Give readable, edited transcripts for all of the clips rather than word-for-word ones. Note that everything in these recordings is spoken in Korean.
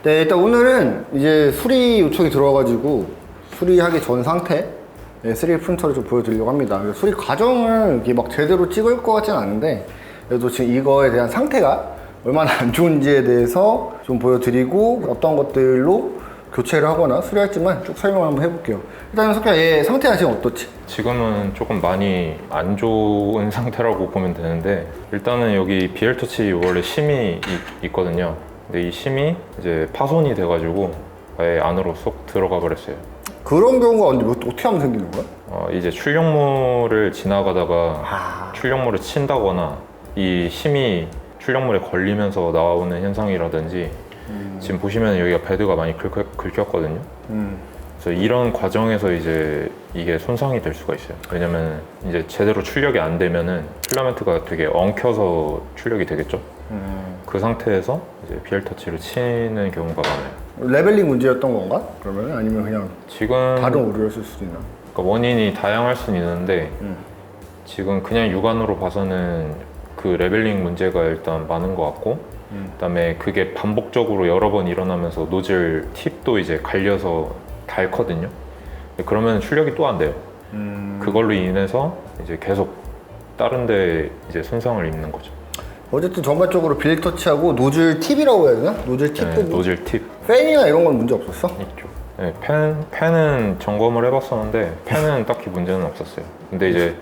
네, 일단 오늘은 이제 수리 요청이 들어와가지고 수리하기 전 상태 3D 프린터를 좀 보여드리려고 합니다. 수리 과정을 이렇게 막 제대로 찍을 것 같지는 않은데 그래도 지금 이거에 대한 상태가 얼마나 안 좋은지에 대해서 좀 보여드리고 어떤 것들로 교체를 하거나 수리할지만 쭉 설명을 한번 해볼게요. 일단 석현아, 얘 상태가 지금 어떻지? 지금은 조금 많이 안 좋은 상태라고 보면 되는데, 일단은 여기 BL터치 원래 심이 있거든요. 근데 이 심이 이제 파손이 돼가지고 아예 안으로 쏙 들어가 버렸어요. 그런 경우가 언제 어떻게 하면 생기는 거야? 이제 출력물을 지나가다가 출력물을 친다거나 이 심이 출력물에 걸리면서 나오는 현상이라든지, 지금 보시면 여기가 베드가 많이 긁혔거든요. 그래서 이런 과정에서 이제 이게 손상이 될 수가 있어요. 왜냐면 이제 제대로 출력이 안 되면은 필라멘트가 되게 엉켜서 출력이 되겠죠. 그 상태에서 이제 BL터치를 치는 경우가 많아요. 레벨링 문제였던 건가? 그러면 아니면 그냥 지금 다른 오류였을 수도 있나? 그러니까 원인이 다양할 수는 있는데 지금 그냥 육안으로 봐서는 그 레벨링 문제가 일단 많은 것 같고, 그다음에 그게 반복적으로 여러 번 일어나면서 노즐 팁도 이제 갈려서 닳거든요. 그러면 출력이 또 안 돼요. 그걸로 인해서 이제 계속 다른 데 이제 손상을 입는 거죠. 어쨌든 전반적으로 BL터치하고 노즐 팁이라고 해야 되나? 노즐 팁도 네, 노즐 팁 팬이나 이런 건 문제 없었어? 있죠. 네, 팬은 점검을 해봤었는데 팬은 딱히 문제는 없었어요. 근데 이제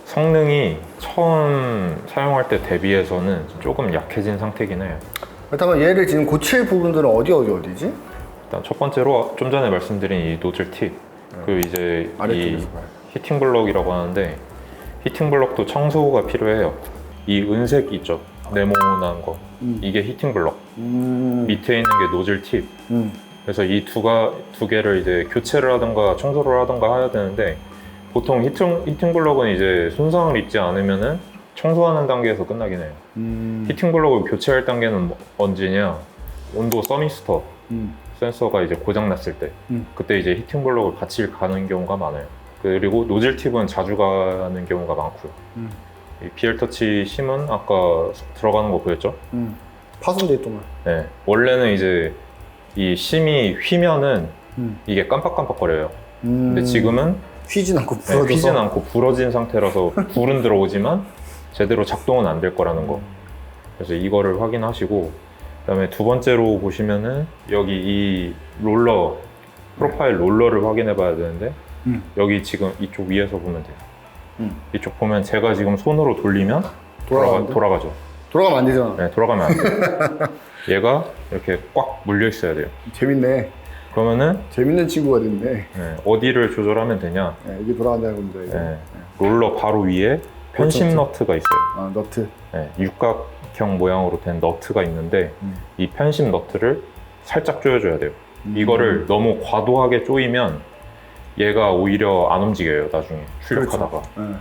성능이 처음 사용할 때 대비해서는 조금 약해진 상태긴 해요. 그렇다면 얘를 지금 고칠 부분들은 어디지? 일단 첫 번째로 좀 전에 말씀드린 이 노즐 팁, 그 이제 이 아래쪽에서 봐요. 히팅 블럭이라고 하는데, 히팅 블럭도 청소가 필요해요. 이 은색 있죠? 네모난 거, 이게 히팅 블럭. 밑에 있는 게 노즐 팁. 그래서 이 두 개를 이제 교체를 하던가 청소를 하던가 해야 되는데, 보통 히팅 블럭은 이제 손상을 입지 않으면은 청소하는 단계에서 끝나긴 해요. 히팅 블럭을 교체할 단계는 언제냐? 온도 서미스터 센서가 이제 고장 났을 때, 그때 이제 히팅 블럭을 같이 가는 경우가 많아요. 그리고 노즐 팁은 자주 가는 경우가 많고요. 이 BL터치 심은 아까 들어가는 거 보였죠? 파손돼 있더만. 네, 원래는 이제 이 심이 휘면은 이게 깜빡깜빡거려요. 근데 지금은 휘진 않고 부러져서. 네, 휘진 않고 부러진 상태라서 불은 들어오지만 제대로 작동은 안 될 거라는 거. 그래서 이거를 확인하시고, 그다음에 두 번째로 보시면은 여기 이 롤러, 프로파일 롤러를 확인해 봐야 되는데, 여기 지금 이쪽 위에서 보면 돼요. 이쪽 보면 제가 지금 손으로 돌리면 돌아가죠. 돌아가면 안 되잖아. 네, 돌아가면 안 돼요. 얘가 이렇게 꽉 물려 있어야 돼요. 재밌네. 그러면은 재밌는 친구가 됐네. 네, 어디를 조절하면 되냐? 네, 이게 돌아간다는 겁니다. 이거. 네, 롤러 바로 위에 편심 너트가 있어요. 아, 너트. 네, 육각형 모양으로 된 너트가 있는데, 이 편심 너트를 살짝 조여줘야 돼요. 이거를 너무 과도하게 조이면 얘가 오히려 안 움직여요, 나중에 출력하다가. 그렇죠. 네.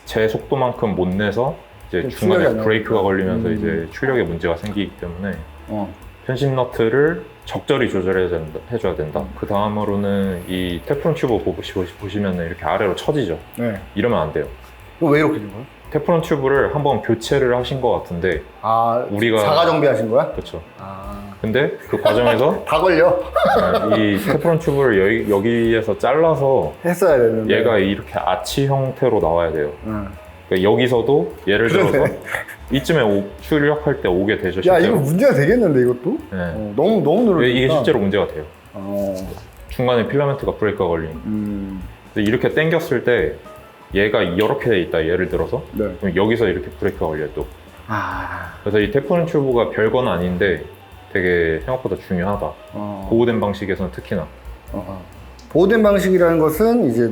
제 속도만큼 못 내서 이제 출력이 중간에 안 브레이크가 나오니까. 걸리면서 이제 출력에 문제가 생기기 때문에 어. 편심 너트를 적절히 조절해줘야 된다. 그 다음으로는 이 테프론 튜브 보시면 이렇게 아래로 처지죠. 네. 이러면 안 돼요. 이거 왜 이렇게 된 거야? 테프론 튜브를 한번 교체를 하신 것 같은데, 아, 우리가 자가 정비하신 거야? 그렇죠. 아. 근데 그 과정에서 다 걸려. 이 테프론 튜브를 여기에서 잘라서 했어야 되는데. 얘가 이렇게 아치 형태로 나와야 돼요. 그러니까 여기서도 예를 들어서 그러네. 이쯤에 출력할 때 오게 되죠. 야, 실제로. 이거 문제가 되겠는데, 이것도? 네. 너무 누르니까. 이게 실제로 문제가 돼요. 어. 중간에 필라멘트가 브레이크가 걸리니까. 근데 이렇게 당겼을 때 얘가 이렇게 돼 있다, 예를 들어서. 네. 그럼 여기서 이렇게 브레이크가 걸려요, 또. 아. 그래서 이 테프론 튜브가 별건 아닌데 되게 생각보다 중요하다. 보호된 방식에서는 특히나. 보호된 방식이라는 것은 이제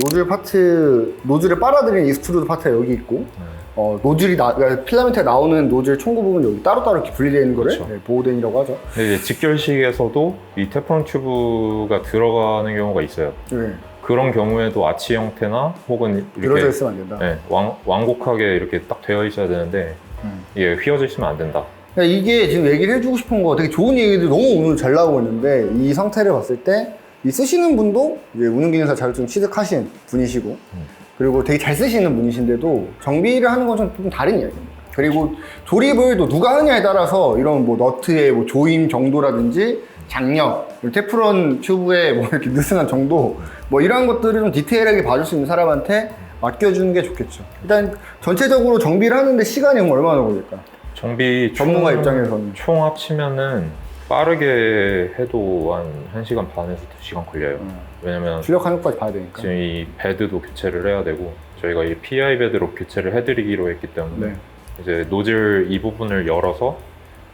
노즐을 빨아들이는 익스트루드 파트가 여기 있고, 그러니까 필라멘트에 나오는 노즐 총구 부분 여기 따로따로 이렇게 분리되어 있는 거를 그렇죠. 네, 보호된이라고 하죠. 근데 이제 직결식에서도 이 테프론 튜브가 들어가는 경우가 있어요. 네. 그런 경우에도 아치 형태나 혹은 늘어져 이렇게 있으면 안 된다. 네, 완곡하게 이렇게 딱 되어 있어야 되는데 이게 휘어져 있으면 안 된다. 그러니까 이게 지금 얘기를 해주고 싶은 거 되게 좋은 얘기들이 너무 오늘 잘 나오고 있는데, 이 상태를 봤을 때 이 쓰시는 분도 이제 운영기능사 자격증 취득하신 분이시고, 그리고 되게 잘 쓰시는 분이신데도 정비를 하는 건 좀 다른 이야기입니다. 그리고 조립을 또 누가 하느냐에 따라서 이런 뭐 너트의 뭐 조임 정도라든지 장력, 테프론 튜브의 뭐 이렇게 느슨한 정도, 뭐 이런 것들을 좀 디테일하게 봐줄 수 있는 사람한테 맡겨주는 게 좋겠죠. 일단 전체적으로 정비를 하는데 시간이 얼마나 걸릴까? 정비 전문가 입장에서는 총 합치면은 빠르게 해도 한 1시간 반에서 2시간 걸려요. 왜냐면 출력하는 것까지 봐야 되니까. 지금 이 베드도 교체를 해야 되고 저희가 이 PI 베드로 교체를 해드리기로 했기 때문에 네. 이제 노즐 이 부분을 열어서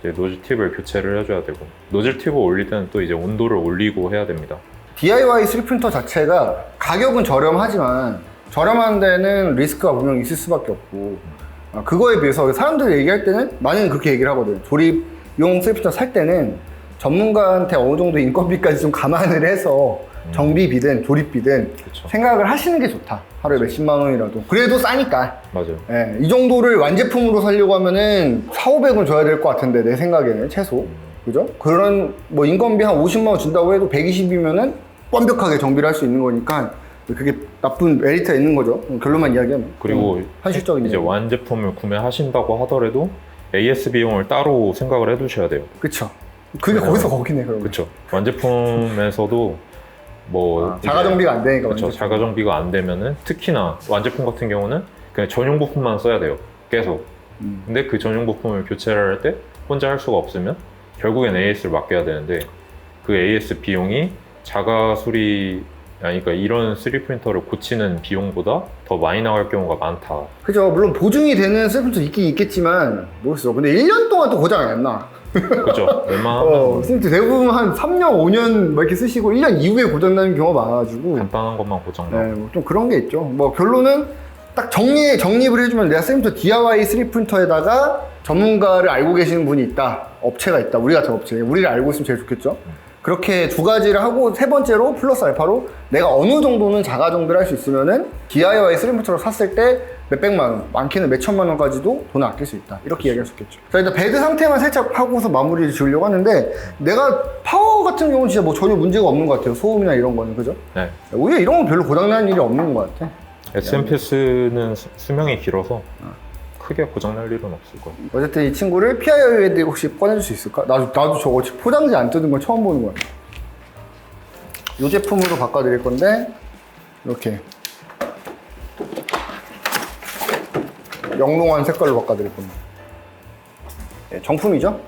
이제 노즐 팁을 교체를 해줘야 되고 노즐 팁을 올릴 때는 또 이제 온도를 올리고 해야 됩니다. DIY 3D 프린터 자체가 가격은 저렴하지만 저렴한 데는 리스크가 분명히 있을 수밖에 없고 그거에 비해서 사람들이 얘기할 때는 나는 그렇게 얘기를 하거든. 조립용 3D 프린터 살 때는 전문가한테 어느 정도 인건비까지 좀 감안을 해서 정비비든 조립비든 그쵸. 생각을 하시는 게 좋다. 하루에 몇십만 원이라도. 그래도 싸니까. 맞아요. 예, 이 정도를 완제품으로 살려고 하면은 4,500은 줘야 될 것 같은데 내 생각에는 최소. 그죠? 그런 뭐 인건비 한 50만 원 준다고 해도 120이면은 완벽하게 정비를 할 수 있는 거니까 그게 나쁜 메리트가 있는 거죠. 결론만 이야기하면. 그리고 현실적인 이제 이야기. 완제품을 구매하신다고 하더라도 AS 비용을 따로 생각을 해두셔야 돼요. 그쵸. 그게 거기서 거기네 그러면. 그렇죠. 완제품에서도 뭐 자가 정비가 안 되니까. 그렇죠. 완제품. 자가 정비가 안 되면은 특히나 완제품 같은 경우는 그냥 전용 부품만 써야 돼요. 계속. 근데 그 전용 부품을 교체를 할 때 혼자 할 수가 없으면 결국엔 AS를 맡겨야 되는데 그 AS 비용이 자가 수리 그러니까 이런 3D 프린터를 고치는 비용보다 더 많이 나갈 경우가 많다. 그죠. 물론 보증이 되는 셀프도 있긴 있겠지만 모르겠어. 근데 1년 동안 또 고장이 안 나. 그죠? 웬만하면 셀프 대부분 한 3년, 5년 막 이렇게 쓰시고 1년 이후에 고장나는 경우가 많아가지고 간단한 것만 고장 나고. 네, 뭐좀 그런 게 있죠. 뭐 결론은 딱 정립을 해주면 내가 셀프 DIY 3D 프린터에다가 전문가를 알고 계시는 분이 있다. 업체가 있다. 우리 같은 업체. 우리를 알고 있으면 제일 좋겠죠. 그렇게 두 가지를 하고 세 번째로 플러스 알파로 내가 어느 정도는 자가 정비를 할 수 있으면은 DIY 3D 프린터를 샀을 때 몇백만 원, 많게는 몇천만 원까지도 돈을 아낄 수 있다. 이렇게 이야기할 수 있겠죠. 자, 일단 베드 상태만 살짝 하고서 마무리를 지으려고 하는데 내가 파워 같은 경우는 진짜 뭐 전혀 문제가 없는 것 같아요. 소음이나 이런 거는. 그죠? 네. 오히려 이런 건 별로 고장나는 일이 없는 것 같아. SMPS는 수명이 길어서 크게 고장날 일은 없을 거예요. 어쨌든 이 친구를 PIO에 대해 혹시 꺼내줄 수 있을까? 나도 저거 포장지 안 뜯은 건 처음 보는 거야. 이 제품으로 바꿔드릴 건데 이렇게 영롱한 색깔로 바꿔드릴 겁니다. 네, 정품이죠?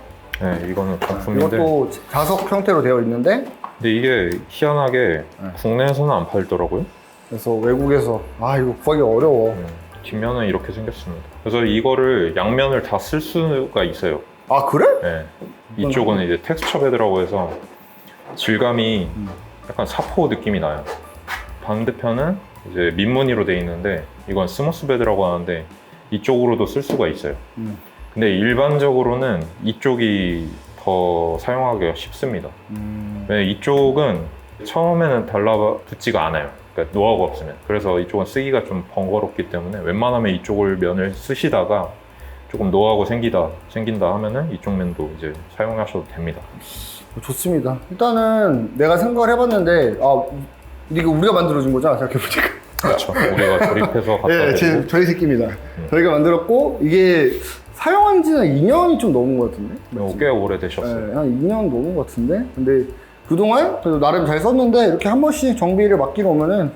네, 이거는 정품인데. 이것도 자석 형태로 되어 있는데 근데 이게 희한하게 국내에서는 안 팔더라고요. 그래서 외국에서 이거 구하기 어려워. 뒷면은 이렇게 생겼습니다. 그래서 이거를 양면을 다 쓸 수가 있어요. 아 그래? 네. 이쪽은 이제 텍스처 베드라고 해서 질감이 약간 사포 느낌이 나요. 반대편은 이제 민무늬로 돼 있는데 이건 스무스 베드라고 하는데 이쪽으로도 쓸 수가 있어요. 근데 일반적으로는 이쪽이 더 사용하기가 쉽습니다. 왜냐면 이쪽은 처음에는 달라붙지가 않아요. 그러니까 노하우가 없으면. 그래서 이쪽은 쓰기가 좀 번거롭기 때문에 웬만하면 이쪽을 면을 쓰시다가 조금 노하우가 생긴다 하면은 이쪽 면도 이제 사용하셔도 됩니다. 좋습니다. 일단은 내가 생각을 해봤는데 이거 우리가 만들어준 거잖아 생각해보니까. 그렇죠. 우리가 조립해서 갖다 예, 드리고. 저희 새끼입니다. 저희가 만들었고 이게 사용한 지는 2년이 좀 넘은 것 같은데? 꽤 오래되셨어요. 네, 한 2년 넘은 것 같은데? 근데 그동안 그래도 나름 잘 썼는데 이렇게 한 번씩 정비를 맡기러 오면은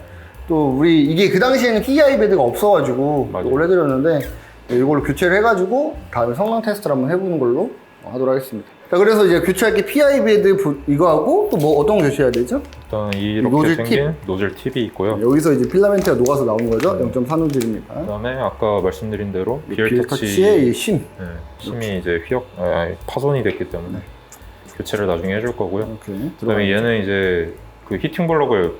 또 우리 이게 그 당시에는 PI 베드가 없어가지고 올려드렸는데 이걸로 교체를 해가지고 다음에 성능 테스트를 한번 해보는 걸로 하도록 하겠습니다. 자, 그래서 이제 교체할 게 PI 베드 이거 하고 또 뭐 어떤 거 교체해야 되죠? 일단 이렇게 노즐 생긴 노즐 팁이 있고요. 여기서 이제 필라멘트가 녹아서 나온 거죠. 0.4 노즐입니다. 그다음에 아까 말씀드린 대로 비엘 비엘 터치의 이 심. 네, 심이 이제 파손이 됐기 때문에 교체를 나중에 해줄 거고요. 이렇게 그다음에 얘는 이제 그 히팅 블럭을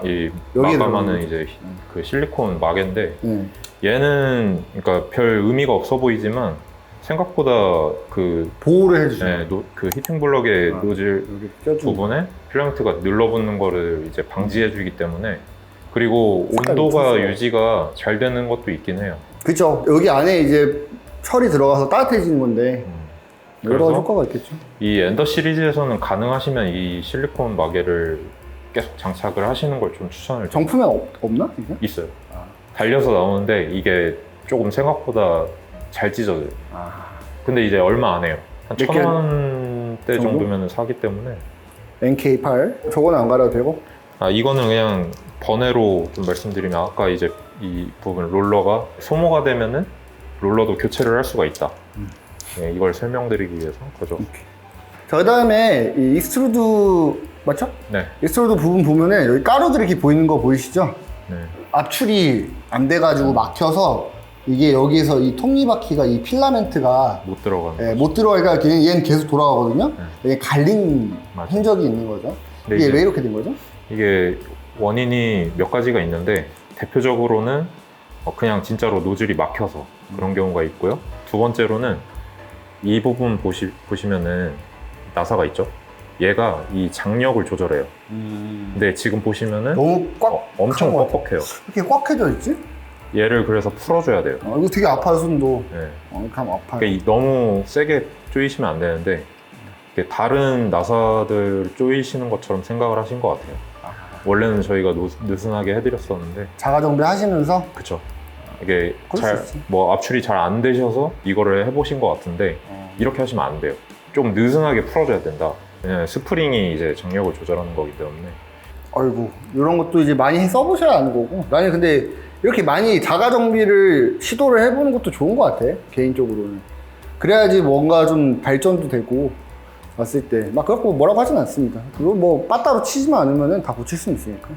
여기에 마감하는 들어가는 이제 그 실리콘 마개인데 네. 얘는 그러니까 별 의미가 없어 보이지만 생각보다 그 보호를 해주죠. 그 히팅 블럭의 노즐 여기 껴주고. 부분에 필라멘트가 늘러붙는 거를 이제 방지해주기 때문에 그리고 색깔이 온도가 없었어요. 유지가 잘 되는 것도 있긴 해요. 그쵸. 여기 안에 이제 철이 들어가서 따뜻해지는 건데 여러 가지 그래서 효과가 있겠죠. 이 엔더 시리즈에서는 가능하시면 이 실리콘 마개를 계속 장착을 하시는 걸 좀 추천을 드립니다. 정품에 없나? 이게? 있어요. 달려서 나오는데 이게 조금 생각보다 잘 찢어져요. 근데 이제 얼마 안 해요. 한 몇 개월 1,000원대 정도? 정도면 사기 때문에 NK8 저거는 안 갈아도 되고. 아, 이거는 그냥 번외로 좀 말씀드리면 아까 이제 이 부분 롤러가 소모가 되면은 롤러도 교체를 할 수가 있다. 네, 이걸 설명드리기 위해서 거죠. 자, 그 다음에 이 익스트루드 맞죠? 네. 익스트루드 부분 보면은 여기 가루들이 이렇게 보이는 거 보이시죠? 네. 압출이 안 돼가지고 막혀서 이게 여기에서 이 톱니바퀴가 이 필라멘트가 못 들어가는. 예, 못 들어가니까 얘는 계속 돌아가거든요. 이게 갈린 맞아요. 흔적이 있는 거죠. 근데 이게 이제 왜 이렇게 된 거죠? 이게 원인이 몇 가지가 있는데 대표적으로는 그냥 진짜로 노즐이 막혀서 그런 경우가 있고요. 두 번째로는 이 부분 보시면은 나사가 있죠. 얘가 이 장력을 조절해요. 근데 지금 보시면은 너무 꽉 엄청 한것 같아요. 뻑뻑해요. 이렇게 꽉 해져 있지? 얘를 그래서 풀어줘야 돼요. 이거 되게 아파요, 손도. 네. 이렇게 하면 아파요. 그러니까 너무 세게 조이시면 안 되는데 이게 다른 나사들 조이시는 것처럼 생각을 하신 것 같아요. 원래는 저희가 느슨하게 해드렸었는데 자가 정비 하시면서 그쵸. 이게 그럴 수 있지. 압출이 잘 안 되셔서 이거를 해보신 것 같은데 이렇게 하시면 안 돼요. 좀 느슨하게 풀어줘야 된다. 왜냐면 스프링이 이제 장력을 조절하는 거기 때문에. 아이고, 이런 것도 이제 많이 써보셔야 아는 거고. 나는 근데 이렇게 많이 자가 정비를 시도를 해보는 것도 좋은 것 같아, 개인적으로는. 그래야지 뭔가 좀 발전도 되고, 왔을 때. 막 그렇고 뭐라고 하진 않습니다. 그리고 뭐 빠따로 치지만 않으면 다 고칠 수는 있으니까.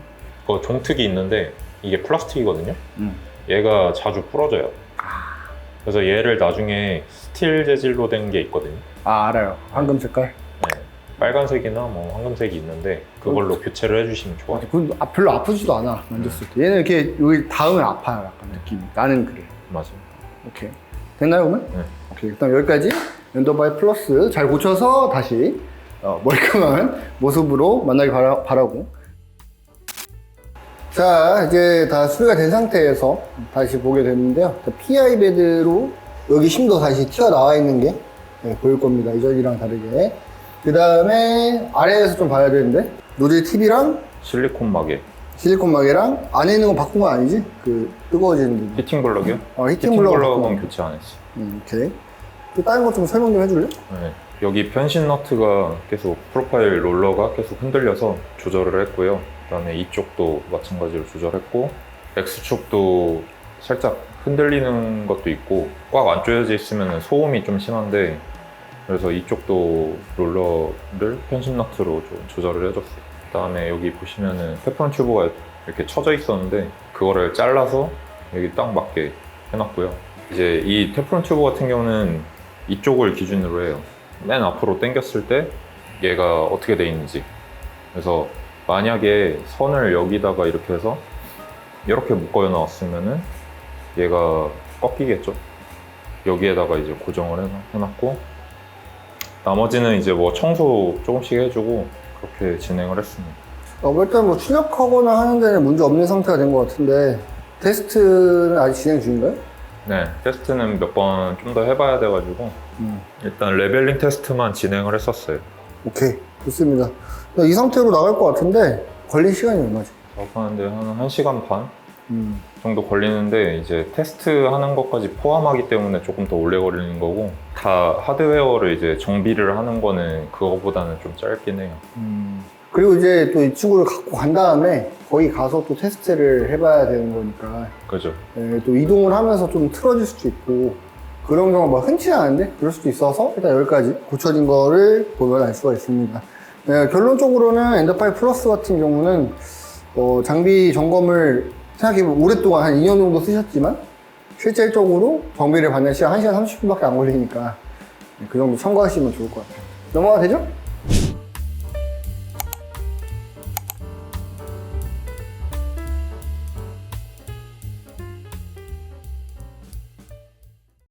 그 종특이 있는데 이게 플라스틱이거든요. 얘가 자주 부러져요. 그래서 얘를 나중에 스틸 재질로 된 게 있거든요. 아, 알아요. 황금 색깔. 네. 빨간색이나 뭐 황금색이 있는데 그걸로 교체를 해주시면 좋아요. 그건 별로 아프지도 않아, 만졌을 때. 얘는 이렇게 여기 닿으면 아파요, 약간 느낌이. 나는 그래. 맞아요. 오케이. 됐나요, 그러면? 네. 오케이. 일단 여기까지 엔더바이 플러스 잘 고쳐서 다시 멀쩡한 모습으로 만나길 바라고. 자, 이제 다 수리가 된 상태에서 다시 보게 됐는데요. PI 베드로 여기 심도 다시 튀어나와 있는 게 보일 겁니다. 이전이랑 다르게. 그 다음에 아래에서 좀 봐야 되는데 노즐 팁이랑 실리콘 마개. 실리콘 마개랑 안에 있는 거 바꾼 거 아니지? 그 뜨거워지는 부분. 히팅 블럭이요? 히팅 블럭 블럭은 교체 안 했어. 오케이. 또 다른 거 좀 설명 좀 해줄래? 네. 여기 편신 너트가 계속 프로파일 롤러가 계속 흔들려서 조절을 했고요. 그다음에 이쪽도 마찬가지로 조절했고 X축도 살짝 흔들리는 것도 있고 꽉 안 조여져 있으면 소음이 좀 심한데 그래서 이쪽도 롤러를 편신 너트로 좀 조절을 해줬어요. 그다음에 여기 보시면은 테프론 튜브가 이렇게 쳐져 있었는데 그거를 잘라서 여기 딱 맞게 해놨고요. 이제 이 테프론 튜브 같은 경우는 이쪽을 기준으로 해요. 맨 앞으로 당겼을 때 얘가 어떻게 돼 있는지. 그래서 만약에 선을 여기다가 이렇게 해서 이렇게 묶어 놨으면은 얘가 꺾이겠죠. 여기에다가 이제 고정을 해놨고 나머지는 이제 뭐 청소 조금씩 해주고 그렇게 진행을 했습니다. 일단 뭐 출력하거나 하는 데는 문제 없는 상태가 된 것 같은데 테스트는 아직 진행 중인가요? 네, 테스트는 몇 번 좀 더 해봐야 돼가지고 일단 레벨링 테스트만 진행을 했었어요. 오케이, 좋습니다. 이 상태로 나갈 것 같은데 걸린 시간이 얼마지? 작업하는데 한 1시간 반 정도 걸리는데 이제 테스트하는 것까지 포함하기 때문에 조금 더 오래 걸리는 거고 다 하드웨어를 이제 정비를 하는 거는 그거보다는 좀 짧긴 해요. 그리고 이제 또 이 친구를 갖고 간 다음에 거기 가서 또 테스트를 해봐야 되는 거니까 그죠? 또 이동을 하면서 좀 틀어질 수도 있고 그런 경우가 막 흔치 않은데 그럴 수도 있어서 일단 여기까지 고쳐진 거를 보면 알 수가 있습니다. 결론적으로는 엔더파이 플러스 같은 경우는 장비 점검을 생각해보면 오랫동안 한 2년 정도 쓰셨지만 실질적으로 정비를 받는 시간 1시간 30분밖에 안 걸리니까 그 정도 참고하시면 좋을 것 같아요. 넘어가도 되죠?